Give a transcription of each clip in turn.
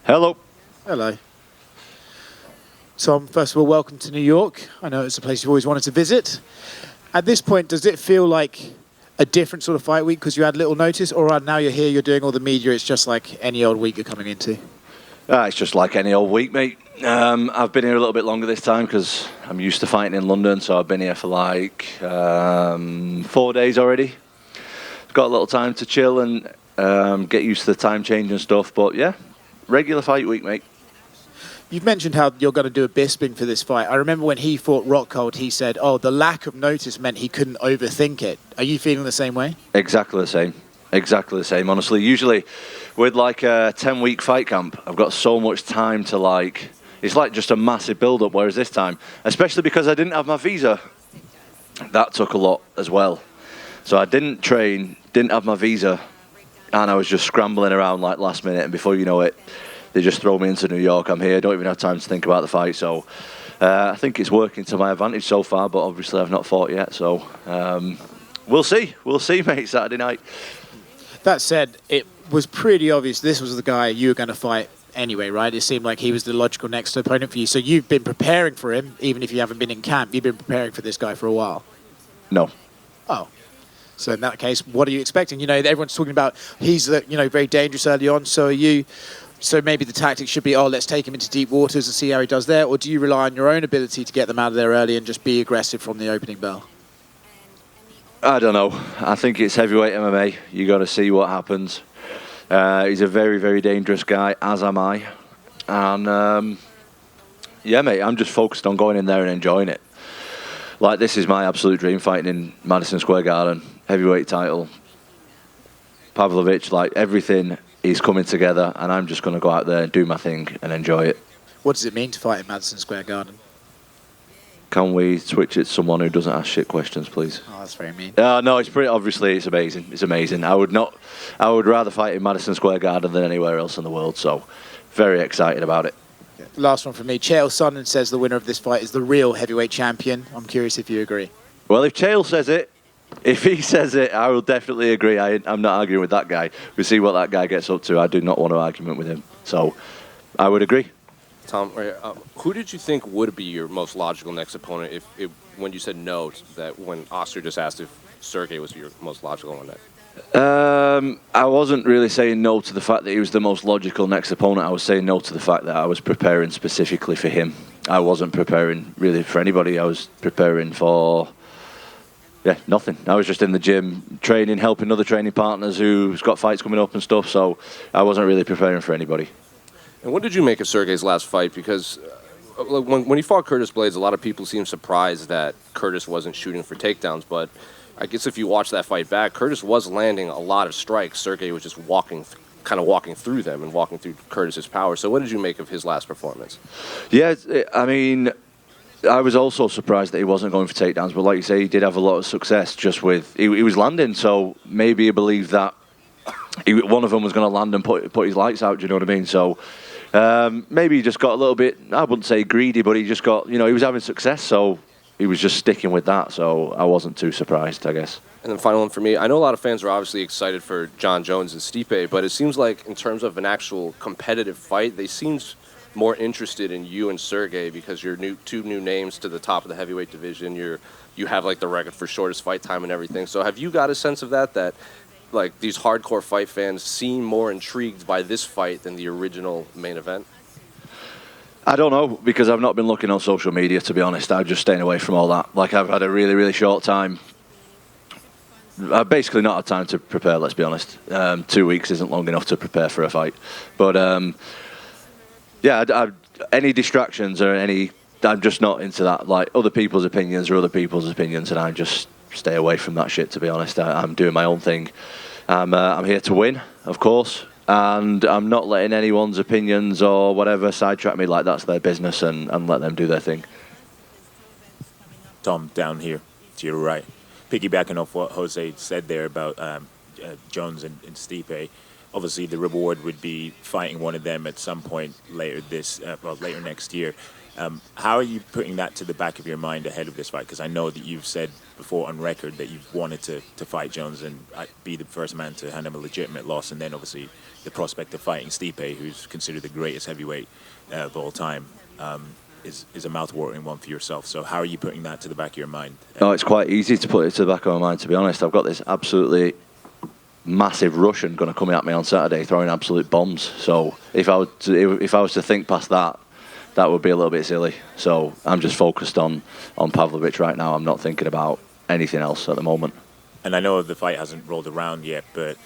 Hello. Hello. Tom, first of all, welcome to New York. I know it's a place you've always wanted to visit. At this point, does it feel like a different sort of fight week because you had little notice, or now you're here, you're doing all the media, it's just like any old week you're coming into? It's just like any old week, mate. I've been here a little bit longer this time because I'm used to fighting in London, so I've been here for like 4 days already. Got a little time to chill and get used to the time change and stuff, but yeah, regular fight week, mate. You've mentioned how you're going to do a Bisping for this fight. I remember when he fought Rockhold, he said, the lack of notice meant he couldn't overthink it. Are you feeling the same way? Exactly the same. Exactly the same, honestly. Usually with like a 10-week fight camp, I've got so much time to it's like just a massive build-up, whereas this time, especially because I didn't have my visa, that took a lot as well. So I didn't train, didn't have my visa, and I was just scrambling around like last minute, and before you know it, they just throw me into New York. I'm here, don't even have time to think about the fight, so I think it's working to my advantage so far, but obviously I've not fought yet, so we'll see, mate, Saturday night. That said, it was pretty obvious this was the guy you were going to fight anyway, right? It seemed like he was the logical next opponent for you, so you've been preparing for him, even if you haven't been in camp, you've been preparing for this guy for a while. No. Oh. So in that case, what are you expecting? You know, everyone's talking about he's very dangerous early on, so are you. So maybe the tactic should be, let's take him into deep waters and see how he does there, or do you rely on your own ability to get them out of there early and just be aggressive from the opening bell? I don't know. I think it's heavyweight MMA. You got to see what happens. He's a very, very dangerous guy, as am I. And yeah, mate, I'm just focused on going in there and enjoying it. Like, this is my absolute dream, fighting in Madison Square Garden, heavyweight title. Pavlovich, like, everything is coming together, and I'm just going to go out there and do my thing and enjoy it. What does it mean to fight in Madison Square Garden? Can we switch it to someone who doesn't ask shit questions, please? Oh, that's very mean. No, it's it's amazing. It's amazing. I would rather fight in Madison Square Garden than anywhere else in the world, so very excited about it. Yeah. Last one from me. Chael Sonnen says the winner of this fight is the real heavyweight champion. I'm curious if you agree. Well, if Chael says it, if he says it, I will definitely agree. I'm not arguing with that guy. We see what that guy gets up to. I do not want an argument with him. So I would agree. Tom, who did you think would be your most logical next opponent when you said no, that when Oscar just asked if Sergey was your most logical one? I wasn't really saying no to the fact that he was the most logical next opponent. I was saying no to the fact that I was preparing specifically for him. I wasn't preparing really for anybody. I was preparing for... yeah, nothing. I was just in the gym training, helping other training partners who's got fights coming up and stuff, so I wasn't really preparing for anybody. And what did you make of Sergey's last fight? Because when he fought Curtis Blaydes, a lot of people seemed surprised that Curtis wasn't shooting for takedowns, but I guess if you watch that fight back, Curtis was landing a lot of strikes. Sergey was just walking through them and walking through Curtis's power. So what did you make of his last performance? Yeah, I mean... I was also surprised that he wasn't going for takedowns, but like you say, he did have a lot of success just with... He was landing, so maybe he believed that one of them was going to land and put his lights out, do you know what I mean? So maybe he just got a little bit, I wouldn't say greedy, but he just got, he was having success, so he was just sticking with that, so I wasn't too surprised, I guess. And then final one for me, I know a lot of fans are obviously excited for Jon Jones and Stipe, but it seems like in terms of an actual competitive fight, they seem more interested in you and Sergey because you're two new names to the top of the heavyweight division. You have like the record for shortest fight time and everything. So have you got a sense of that like these hardcore fight fans seem more intrigued by this fight than the original main event? I don't know, because I've not been looking on social media, to be honest. I'm just staying away from all that. Like, I've had a really, really short time. I've basically not had time to prepare, let's be honest. 2 weeks isn't long enough to prepare for a fight. But yeah, any distractions or I'm just not into that. Like, other people's opinions are other people's opinions, and I just stay away from that shit, to be honest. I'm doing my own thing. I'm here to win, of course, and I'm not letting anyone's opinions or whatever sidetrack me. Like, that's their business, and let them do their thing. Tom, down here to your right. Piggybacking off what Jose said there about Jones and Stipe, obviously the reward would be fighting one of them at some point later later next year. How are you putting that to the back of your mind ahead of this fight? Because I know that you've said before on record that you've wanted to fight Jones and be the first man to hand him a legitimate loss, and then obviously the prospect of fighting Stipe, who's considered the greatest heavyweight of all time, is a mouth-watering one for yourself. So how are you putting that to the back of your mind? No, it's quite easy to put it to the back of my mind, to be honest. I've got this absolutely massive Russian going to come at me on Saturday throwing absolute bombs. So if I was to think past that, that would be a little bit silly. So I'm just focused on Pavlovich right now. I'm not thinking about anything else at the moment. And I know the fight hasn't rolled around yet, but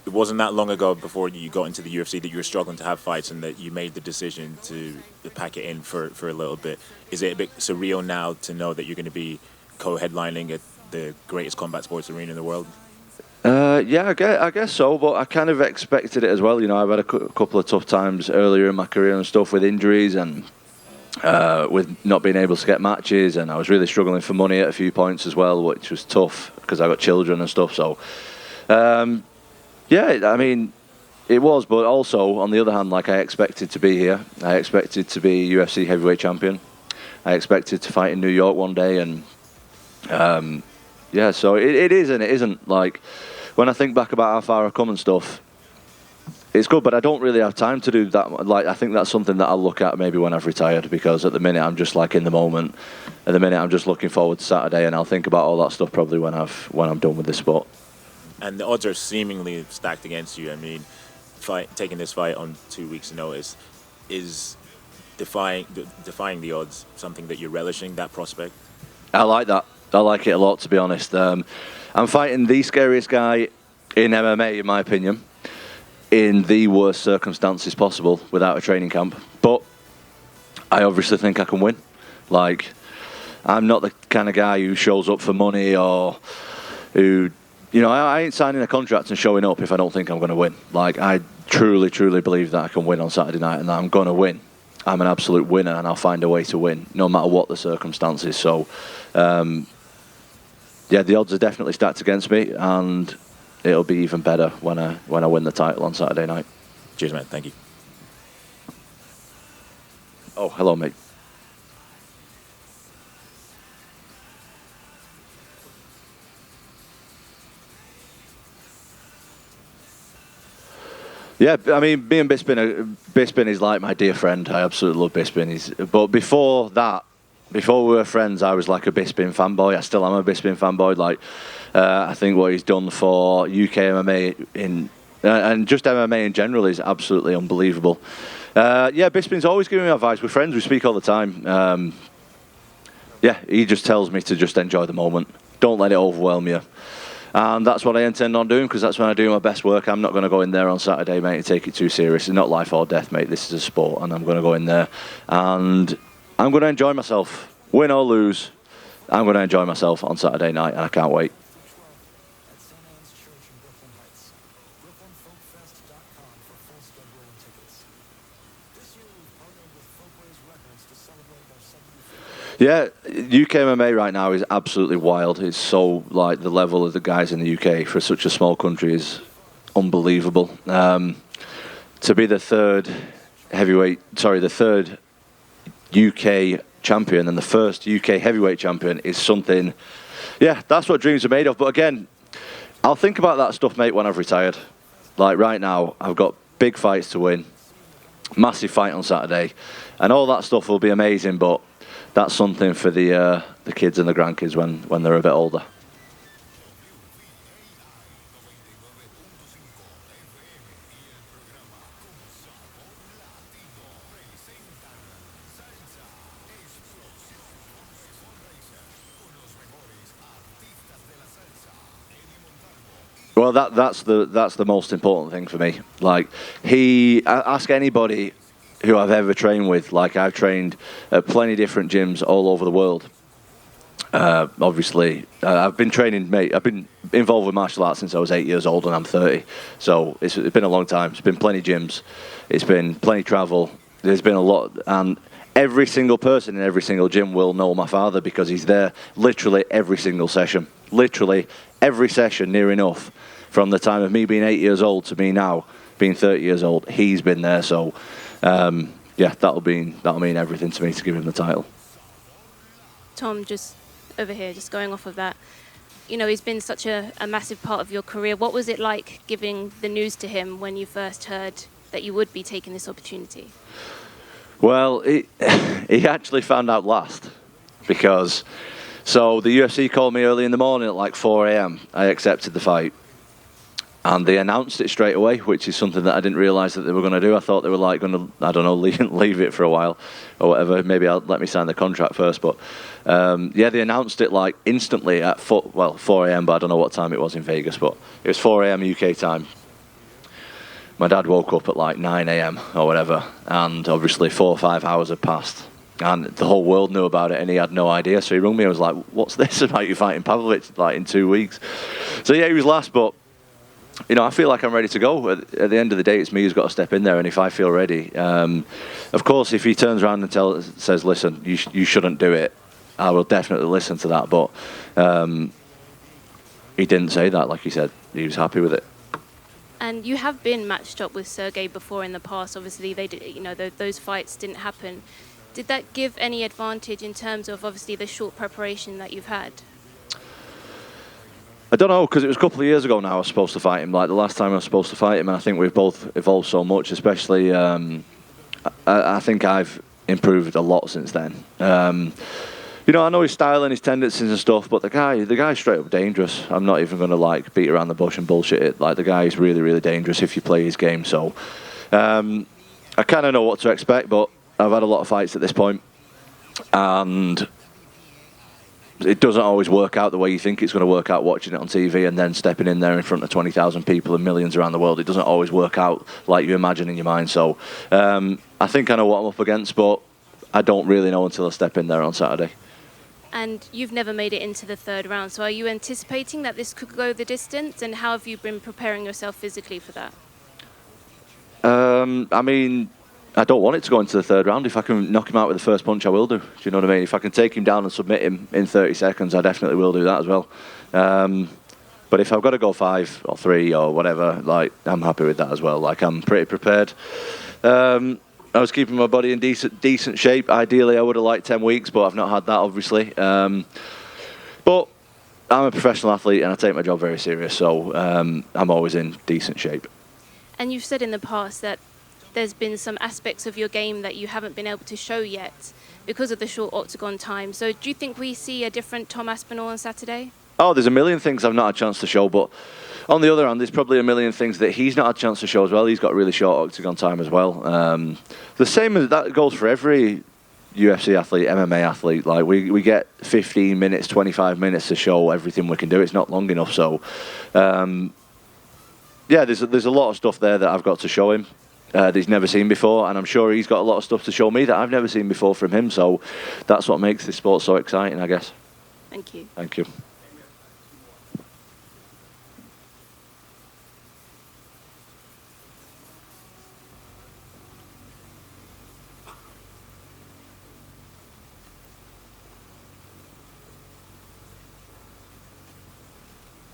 it wasn't that long ago before you got into the UFC that you were struggling to have fights and that you made the decision to pack it in for a little bit. Is it a bit surreal now to know that you're going to be co-headlining at the greatest combat sports arena in the world? Yeah, I guess so, but I kind of expected it as well. You know, I've had a couple of tough times earlier in my career and stuff with injuries and with not being able to get matches, and I was really struggling for money at a few points as well, which was tough because I got children and stuff. So, yeah, I mean, it was, but also, on the other hand, like I expected to be here. I expected to be UFC heavyweight champion. I expected to fight in New York one day, and yeah, so it is and it isn't. Like, when I think back about how far I've come and stuff, it's good, but I don't really have time to do that. Like, I think that's something that I'll look at maybe when I've retired, because at the minute I'm just like in the moment. At the minute I'm just looking forward to Saturday, and I'll think about all that stuff probably when I'm done with this sport. And the odds are seemingly stacked against you. I mean, taking this fight on 2 weeks' notice, is defying the odds something that you're relishing, that prospect? I like that. I like it a lot, to be honest. I'm fighting the scariest guy in MMA, in my opinion, in the worst circumstances possible without a training camp. But I obviously think I can win. Like, I'm not the kind of guy who shows up for money or who... You know, I ain't signing a contract and showing up if I don't think I'm going to win. Like, I truly, truly believe that I can win on Saturday night and that I'm going to win. I'm an absolute winner, and I'll find a way to win, no matter what the circumstances. So, yeah, the odds are definitely stacked against me, and it'll be even better when I win the title on Saturday night. Cheers, man. Thank you. Oh, hello, mate. Yeah, I mean, me and Bisping is like my dear friend. I absolutely love Bisping. But before that, before we were friends, I was like a Bisping fanboy. I still am a Bisping fanboy. Like, I think what he's done for UK MMA and just MMA in general is absolutely unbelievable. Yeah, Bisping's always giving me advice. We're friends. We speak all the time. Yeah, he just tells me to just enjoy the moment. Don't let it overwhelm you. And that's what I intend on doing, because that's when I do my best work. I'm not going to go in there on Saturday, mate, and take it too serious. It's not life or death, mate. This is a sport, and I'm going to go in there and I'm going to enjoy myself. Win or lose, I'm going to enjoy myself on Saturday night, and I can't wait. Yeah, UK MMA right now is absolutely wild. It's so, like, the level of the guys in the UK for such a small country is unbelievable. To be the third UK champion and the first UK heavyweight champion is something, yeah, that's what dreams are made of. But again, I'll think about that stuff, mate, when I've retired. Like, right now, I've got big fights to win, massive fight on Saturday, and all that stuff will be amazing, but that's something for the kids and the grandkids when they're a bit older. Well, that's the most important thing for me. Like, ask anybody who I've ever trained with. Like, I've trained at plenty different gyms all over the world. Obviously, I've been training, mate. I've been involved with martial arts since I was 8 years old, and I'm 30. So it's been a long time. It's been plenty gyms. It's been plenty travel. There's been a lot, and every single person in every single gym will know my father, because he's there literally every single session. Literally every session, near enough. From the time of me being 8 years old to me now being 30 years old, he's been there. So yeah, that'll mean everything to me to give him the title. Tom, just over here, just going off of that, he's been such a massive part of your career. What was it like giving the news to him when you first heard that you would be taking this opportunity? Well, he actually found out last, because so the UFC called me early in the morning at like 4 a.m. I accepted the fight. And they announced it straight away, which is something that I didn't realise that they were going to do. I thought they were like going to, I don't know, leave it for a while or whatever. Maybe let me sign the contract first. But yeah, they announced it like instantly at 4 a.m. But I don't know what time it was in Vegas. But it was 4 a.m. UK time. My dad woke up at like 9 a.m. or whatever, and obviously 4 or 5 hours had passed. And the whole world knew about it, and he had no idea. So he rang me and was like, "What's this about you fighting Pavlovich like in 2 weeks?" So yeah, he was last, but. I feel like I'm ready to go. At the end of the day, it's me who's got to step in there, and if I feel ready, of course, if he turns around and says, "Listen, you shouldn't do it," I will definitely listen to that. But he didn't say that. Like he said, he was happy with it. And you have been matched up with Sergey before in the past. Obviously, they did, those fights didn't happen. Did that give any advantage in terms of obviously the short preparation that you've had? I don't know, because it was a couple of years ago now I was supposed to fight him, like the last time I was supposed to fight him, and I think we've both evolved so much, especially, I think I've improved a lot since then. I know his style and his tendencies and stuff, but the guy's straight up dangerous. I'm not even going to like beat around the bush and bullshit it. Like, the guy is really, really dangerous if you play his game, so I kind of know what to expect, but I've had a lot of fights at this point, and it doesn't always work out the way you think it's going to work out watching it on TV and then stepping in there in front of 20,000 people and millions around the world. It doesn't always work out like you imagine in your mind. So I think I know what I'm up against, but I don't really know until I step in there on Saturday. And you've never made it into the third round, so are you anticipating that this could go the distance, and how have you been preparing yourself physically for that? I don't want it to go into the third round. If I can knock him out with the first punch, I will do. Do you know what I mean? If I can take him down and submit him in 30 seconds, I definitely will do that as well. But if I've got to go 5 or 3 or whatever, like, I'm happy with that as well. Like, I'm pretty prepared. I was keeping my body in decent shape. Ideally, I would have liked 10 weeks, but I've not had that, obviously. But I'm a professional athlete and I take my job very serious, so I'm always in decent shape. And you've said in the past that there's been some aspects of your game that you haven't been able to show yet because of the short octagon time. So do you think we see a different Tom Aspinall on Saturday? Oh, there's a million things I've not had a chance to show, but on the other hand, there's probably a million things that he's not had a chance to show as well. He's got really short octagon time as well. The same as that goes for every UFC athlete, MMA athlete. Like, we get 15 minutes, 25 minutes to show everything we can do. It's not long enough. So, yeah, there's a lot of stuff there that I've got to show him. That he's never seen before, and I'm sure he's got a lot of stuff to show me that I've never seen before from him, so that's what makes this sport so exciting, I guess. Thank you. Thank you.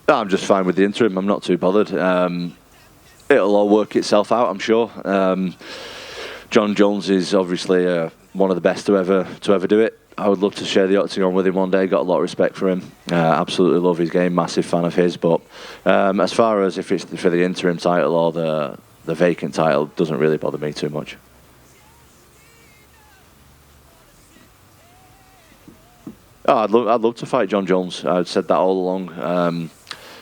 I'm just fine with the interim. I'm not too bothered. It'll all work itself out, I'm sure. Jon Jones is obviously one of the best to ever do it. I would love to share the octagon with him one day. Got a lot of respect for him. Absolutely love his game. Massive fan of his. But as far as if it's for the interim title or the vacant title, doesn't really bother me too much. I'd love to fight Jon Jones. I've said that all along.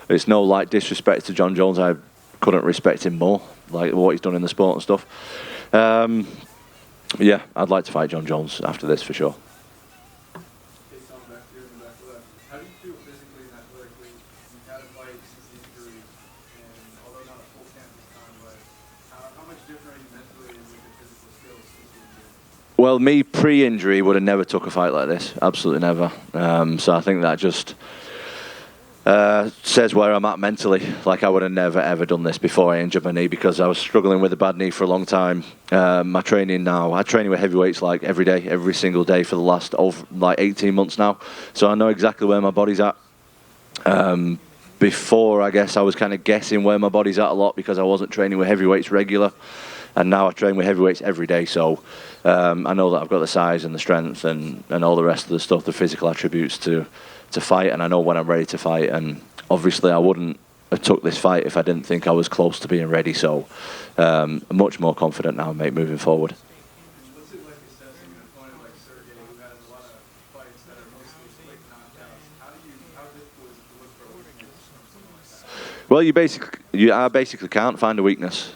It's no like disrespect to Jon Jones. I couldn't respect him more, like what he's done in the sport and stuff. Yeah, I'd like to fight Jon Jones after this for sure. How do you feel physically and athletically? You've had a fight since the injury, and although not a full camp this time, but how much different are you mentally and with your physical skills since the injury? Well, me pre-injury would have never took a fight like this. Absolutely never. So I think that just says where I'm at mentally. Like, I would have never ever done this before I injured my knee, because I was struggling with a bad knee for a long time. My training now, I train with heavyweights like every day, every single day for the last 18 months now. So I know exactly where my body's at. Before, I guess I was kind of guessing where my body's at a lot because I wasn't training with heavyweights regular. and now I train with heavyweights every day, so I know that I've got the size and the strength and all the rest of the stuff, the physical attributes to fight, and I know when I'm ready to fight. And obviously I wouldn't have took this fight if I didn't think I was close to being ready, so I'm much more confident now, mate, moving forward. What's it like assessing an opponent like Sergey, who has a lot of fights that are mostly quick knockouts? How difficult is it to look for a weakness from someone like that? Well, I basically can't find a weakness.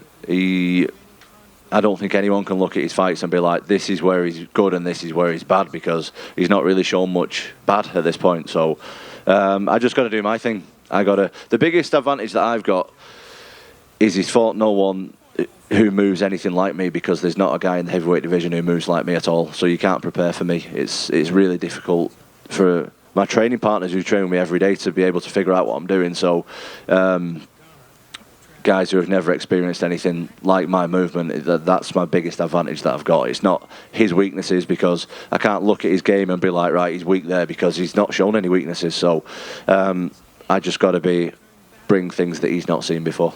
I don't think anyone can look at his fights and be like, this is where he's good and this is where he's bad, because he's not really shown much bad at this point. So I just got to do my thing. The biggest advantage that I've got is he's fought no one who moves anything like me, because there's not a guy in the heavyweight division who moves like me at all. So you can't prepare for me. It's really difficult for my training partners who train with me every day to be able to figure out what I'm doing. So guys who have never experienced anything like my movement, that's my biggest advantage that I've got. It's not his weaknesses, because I can't look at his game and be like, right, he's weak there, because he's not shown any weaknesses. So I just got to bring things that he's not seen before.